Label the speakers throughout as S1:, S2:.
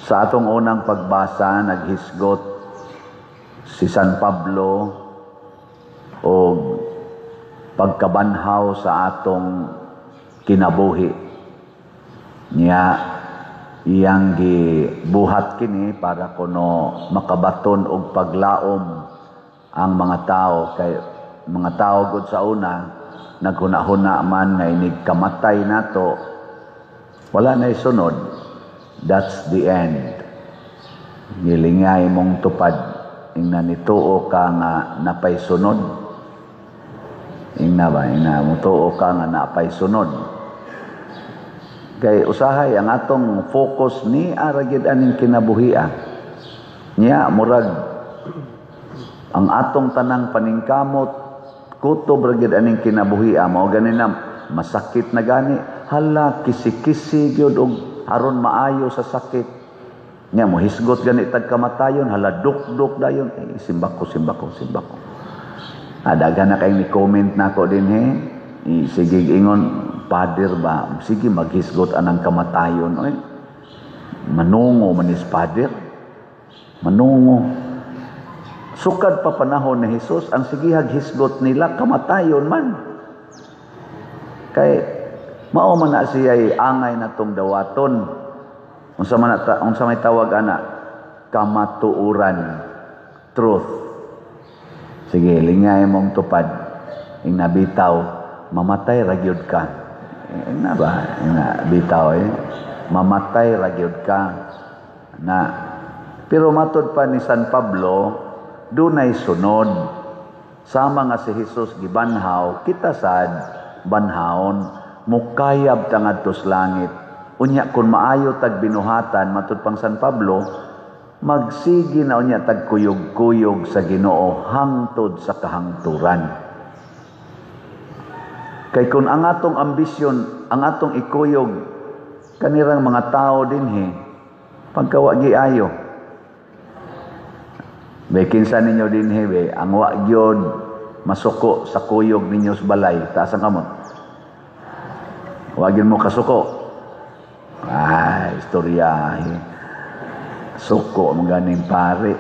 S1: Sa atong unang pagbasa, naghisgot si San Pablo o pagkabanhaw sa atong kinabuhi. Niya, iyang gibuhat kini para kuno makabaton og paglaom ang mga tao. Kay mga tao gud sa una, naghuna-huna man nga inig kamatay nato, wala na isunod. That's the end. Gilingay mong tupad. Ingna nituo ka nga napay sunod. Ingna ba? Ingna mutuo ka nga napay sunod. Kay usahay ang atong focus ni aragid aning kinabuhia. Nya murag ang atong tanang paningkamot kutob ragid aning kinabuhia mao gani na masakit na gani. Hala kisi-kisi gyud og aron maayo sa sakit. Nya mo hisgot gani tag kamatayon, hala duk-duk dayon. Simbako. Adaga na kay ni comment nako dinhi. Sige ingon, Pader ba? Sige maghisgot anang kamatayon. Oy. Manungo manis Pader. Manungo. Sukad pa panahon ni Jesus, ang sigihag hisgot nila kamatayon man. Kay mao man na siya angay natong dawaton. Unsa may tawag ana? Kamatuuran. Truth. Sige, lingay mong tupad. Ing nabitaw, mamatay ragyod ka. Na ba? Bitaw mamatay ragyod ka. Na pero matud pa ni San Pablo, dunay sunod. Sama nga si Jesus gibanhaw, kita sad banhaon mukayab tangadtos langit. Unya kun maayo tag binuhatan matud pang San Pablo, magsigi na unya tag kuyog-kuyog sa Ginoo hangtod sa kahangturan. Kay kun ang atong ambisyon, ang atong ikuyog kanirang mga tao dinhi pagkawa giayo. Be kinsa ninyo dinhi be ang wa gyud masuko sa kuyog ninyo sa balay, taas ang kamot. Wagin mo kasuko. Istorya. Suko ang ganing pare.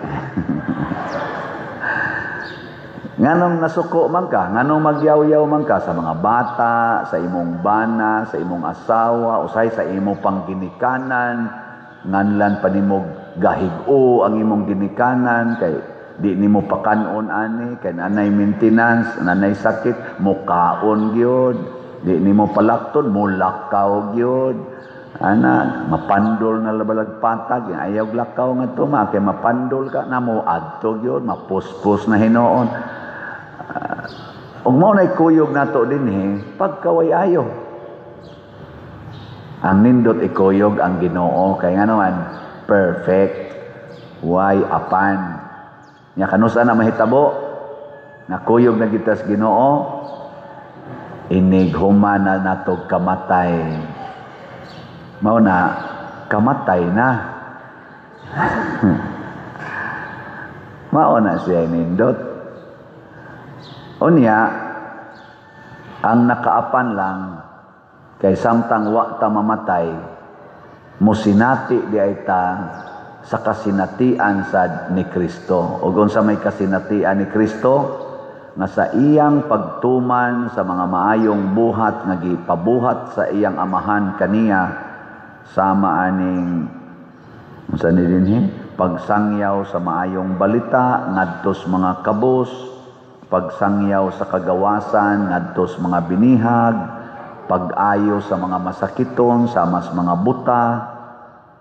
S1: Nganong nasuko man ka? Nganong magyaw-yaw man ka sa mga bata, sa imong bana, sa imong asawa, usay sa imong pangginikanan, nganlan pa nimog gahig-o ang imong ginikanan, kay di nimo pakanon ani, kay nanay maintenance, nanay sakit, mukaon gyud. Di nimo palakton, mulakaw gyud. Ana, mapandol na labalag patag, ayaw lakaw nga to, kay mapandol ka na mo adto gyud, mapuspos na hinoon. Ug mao nay kuyog nato dinhi pagkaway ayo. Ang nindot ikuyog ang Ginoo kay nganoan perfect way apan. Nya kanusa na mahitabo na kuyog na gitas Ginoo, inig human na natog kamatay. Mao na kamatay na. Mao na siya nindot. Unya ang nakaapan lang kay samtang wa ta mamatay, musinati di ay ta sa kasinatian sad ni Kristo. Ug unsa may kasinatian ni Kristo? Nga sa iyang pagtuman sa mga maayong buhat nga gipabuhat sa iyang amahan kaniya, sama aning unsa ni dinhi pagsangyaw sa maayong balita ngadtos mga kabus, pagsangyaw sa kagawasan ngadtos mga binihag, pag-ayo sa mga masakiton sama sa mga buta,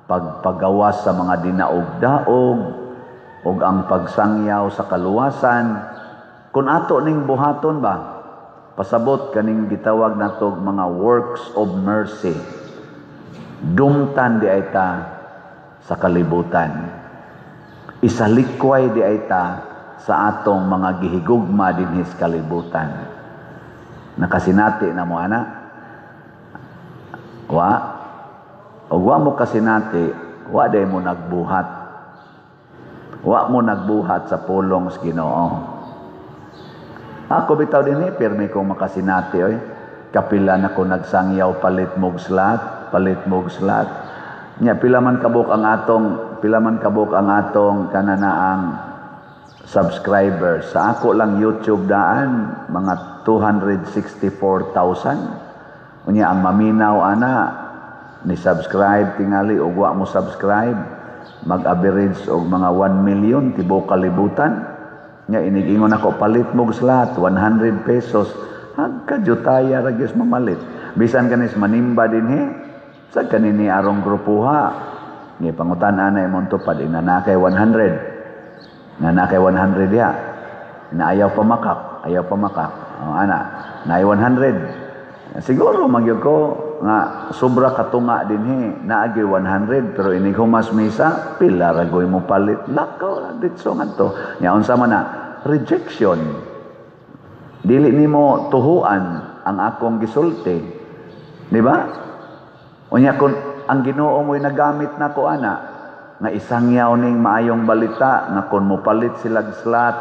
S1: pagpagawas sa mga dinaog-daog, ug ang pagsangyaw sa kaluwasan. Kung ato ning buhaton ba, pasabot kaning gitawag natog mga works of mercy. Dumtan di ay ta sa kalibutan. Isalikway di ay ta sa atong mga gihigugma dinhi sa kalibutan. Nakasinati na mo ana? Wa? O wa mo kasinati, wa day mo nagbuhat. Wa mo nagbuhat sa pulong sa Ginoo. Ako bitaw dinhi pirmi kong makasinati oy. Kapila na ko nagsangyaw palit mog slat. Nya pila man kabuk ang atong kananaang subscribers. Sa ako lang YouTube daan mga 264,000. Unya ang maminaw ana ni subscribe tingali ug wa mo subscribe mag-average og mga 1 million tibuok kalibutan. Nya inigingon ako palit mo slot 100 pesos. Hagkajutaya ra gyud mamalit. Bisan kanis manimba dinhi sa kanini arong grupuha. Ni pangutan-an na imong tupad inanakay 100. Nanakay 100 ya. Na ayaw pamakak. Ana, na 100. Siguro magyud ko nga sobra katunga dinhi naagi 100 pero inig humas misa pila ra goy mo palit lakaw ditso ngadto. Nya unsa man na rejection. Dili nimo tuhuan ang akong gisulti. Di ba? Unya kun ang Ginoo mo'y nagamit nako ana nga isangyaw ning maayong balita nga kun mopalit silag slot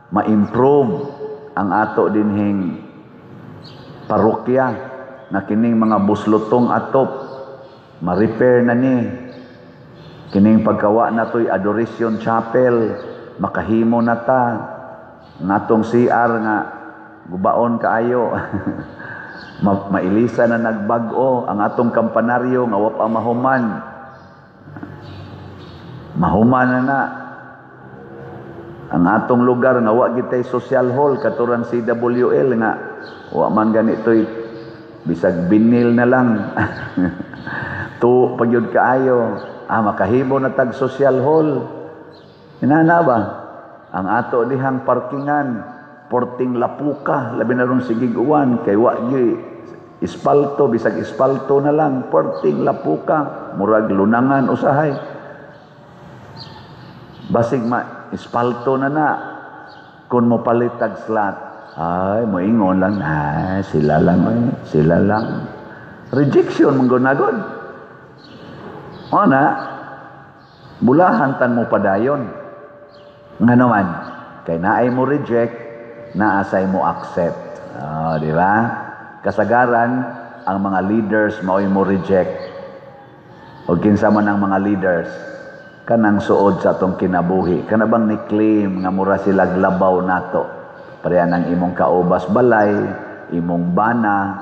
S1: ma-improve ang ato dinhing parokya na kining mga buslotong atop ma-repair na ni kining pagkawa natoy adoration chapel makahimo na ta natong CR nga gubaon kaayo mailisa na nagbag-o ang atong kampanaryo nga wa pa mahuman na ang atong lugar nga wa gitay social hall katuran CWL nga wa man ganitoy bisag binil na lang to pagyud kaayo makahimo na tag social hall inana ba ang ato dihang parkingan porting lapuka labi na ron sigig uwan kay wa gyud ispalto bisag ispalto na lang porting lapuka murag lunangan usahay basig ma ispalto na kun mo palit tag slot ay moingon lang sila lang rejection manggonagod ona bulahan tan mo padayon nga naman kay naay mo reject naasay mo accept di ba kasagaran ang mga leaders mao'y mo reject o kinsa man ang mga leaders kanang suod sa atong kinabuhi kana bang ni-claim nga mura sila labaw nato pareha ng imong kaubas balay imong bana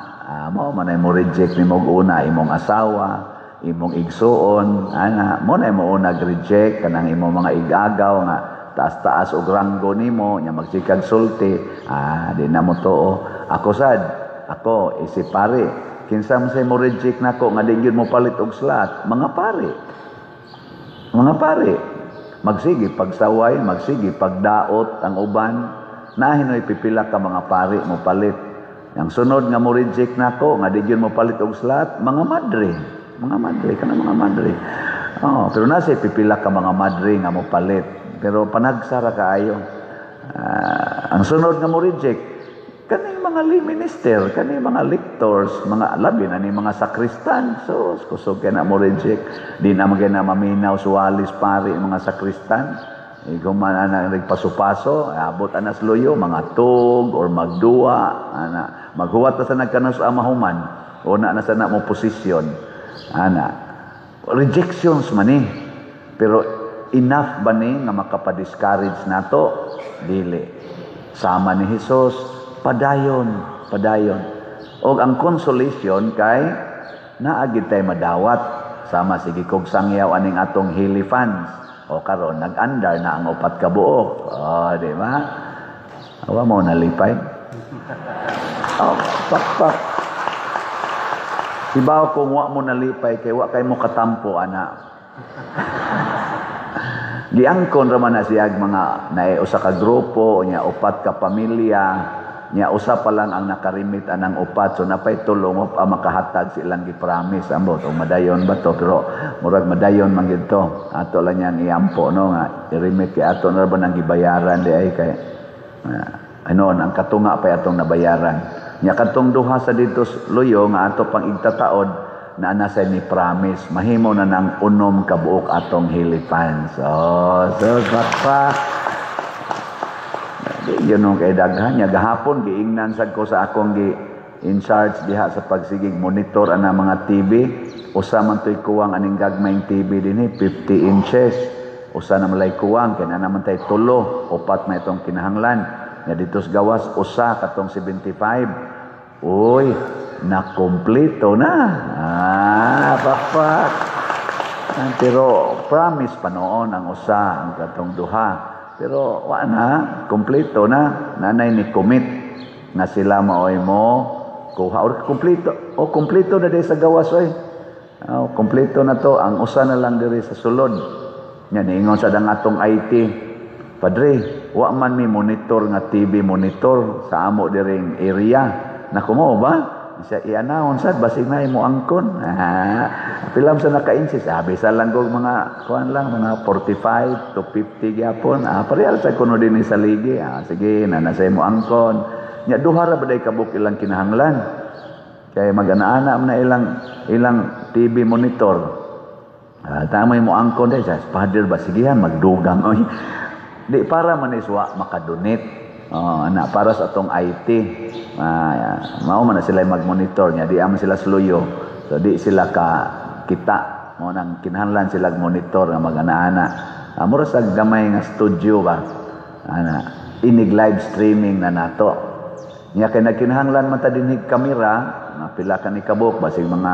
S1: mao man ay mo reject nimo una imong asawa imong igsuon ana mo na mo nag-reject kanang imong mga igagaw nga taas-taas og ranggo nimo nya magsikag sulti di na mo tuo ako sad ako isip pare kinsa man say mo reject nako nga di gyud mo palit og slot mga pare magsige pagsaway magsige pagdaot ang uban nahinoy pipila ka mga pare mo palit yang sunod nga mo reject nako nga di gyud mo palit og slot mga madre pero nasa pipila ka mga madre nga mo palit pero panagsara kaayo ang sunod nga mo reject kaning mga lay minister, kaning mga lectors, mga labi na ni mga sakristan. So, kusog kaya na mo reject. Di na magay na maminaw suwalis pari mga sakristan. Iguman na nagpaso-paso, abot anas loyo, mga tug or magdua, maghuwat na sa nagkanus amahuman, o na sa na mo posisyon. Rejections man eh. Pero enough ba ni nga makapadiscourage nato? Dili. Sama ni Jesus, padayon og ang consolation kay naagid tay madawat sama sige kog sangyaw aning atong Hilly fans o karon nag-andar na ang 4 ka buok di ba awa mo nalipay pak ibaw kung wa mo nalipay kay wa kay mo katampo ana giangkon ra man na siyag mga nae usa ka grupo nya 4 ka pamilya nya usa pa lang ang nakarimit anang 4 so napay tulong pa makahatag silang gi-promise ambot o madayon ba to pero murag madayon man gyud to ato lang yang iampo no nga i-remit kay ato na ba nang gibayaran di ay kay ang katunga pa atong nabayaran nya kadtong duha sa dito luyo nga ato pang igtataod na nasa ni promise mahimo na nang 6 ka buok atong Hilly fans so bakpa yun nung kay daghan niya gahapon giingnan sad ko sa akong in charge diha sa pagsigig monitor ana mga TV. Usa man to'y kuwang aning gagmayng TV dinhi 50 inches. Usa na malay kuwang kay ana man tay tulo, upat na itong kinahanglan. Nga dito sa gawas usa katong 75. Uy, nakompleto na. Pakpak. Pero promise pa noon ang usa ang katong duha. Pero wa na, kompleto na. Nanay ni commit na sila maoy mo kuha or kompleto. O kompleto na di sa gawas oy. Kompleto na to, ang usa na lang diri sa sulod. Nya niingon sa dangatong IT, Padre, wa man mi monitor nga TV monitor sa amo diring area. Naku mo ba? Siya i-announce sad basig na imo angkon. Pilam sa naka-insist, bisa lang kog mga kuan lang mga 45 to 50 gyapon. Parehal sa kuno dinhi sa ligi. Sige, na sa imo angkon. Nya duha ra baday kabuk ilang kinahanglan. Kaya mag-ana na ilang TV monitor. Tama mo angkon dai sa father ba sigihan magdugang oy. Di para man iswa makadonate. Ana para sa atong IT. Mao man na sila mag-monitor niya, di man sila sluyo. So di sila ka kita mo nang kinahanglan sila monitor nga mag-ana. Mura sa gamay nga studio ba. Inig live streaming na nato. Nya kay nagkinahanglan man ta dinig kamera. Pila ka ni kabuk, basig mga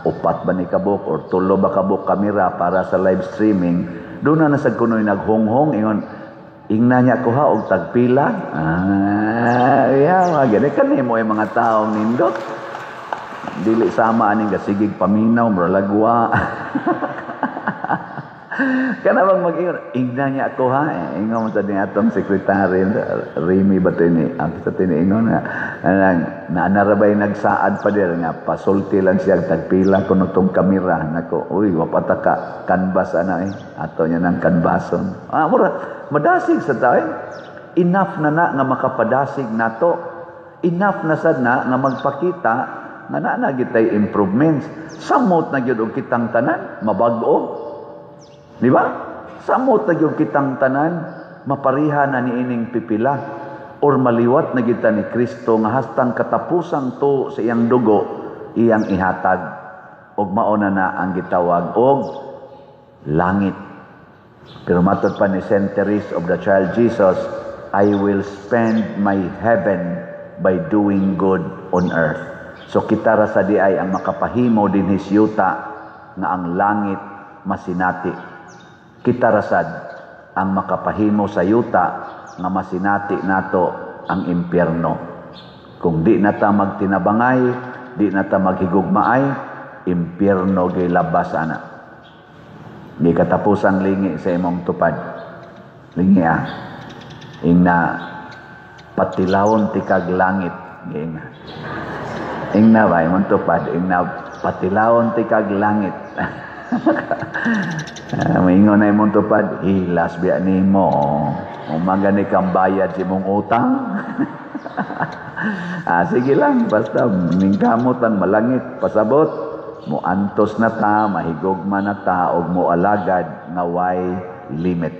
S1: upat ba ni kabuk or tulo ba kabuk kamera para sa live streaming. Doon na nasag kuno'y naghonghong, ingon, ingna niya ko ha, og tagpila. Gani ka ni mo yung mga taong nindot. Dili sama aning gasigig paminaw, maralagwa. Kana bang mag-ingon, ingna niya ako ha. Ingon mo sa din atong sekretary, Remy ba ito ni? Ang sa tiniingon nga, naanarabay nagsaad pa din nga, pasulti lang siya, tagpila ko nitong kamera. Nako, uy, wapata ka, canvas ana ato niya ng canvason. Madasig sa tayo. Enough na nga makapadasig nato. Enough na sad na nga magpakita nga na gitay improvements. Samot na gyud og kitang tanan, mabag-o. Di ba? Samot na yung kitang tanan, maparihan na ni ining pipila, or maliwat na kita ni Kristo nga hastang katapusang to sa iyang dugo, iyang ihatag, og mauna na ang gitawag og langit. Pero matod pa ni St. Therese of the Child Jesus, I will spend my heaven by doing good on earth. So kita ra sa di ay ang makapahimo din hisyuta nga ang langit masinati. Kita rasad ang makapahimo sa yuta nga masinati nato ang impyerno. Kung di nata magtinabangay, di nata maghigugmaay, impyerno gay labas ana. Di katapusang lingi sa imong tupad. Lingi ingna patilawon ti kag langit. Ingna ba imong tupad, ingna patilawon ti kag langit. Maingon na imong tupad, hilas biya ni mo. Umaga ni kang bayad si mong utang. Sige lang, basta ningkamutan malangit, pasabot. Mo antos na ta, mahigugma na ta, og mo alagad nga way limit.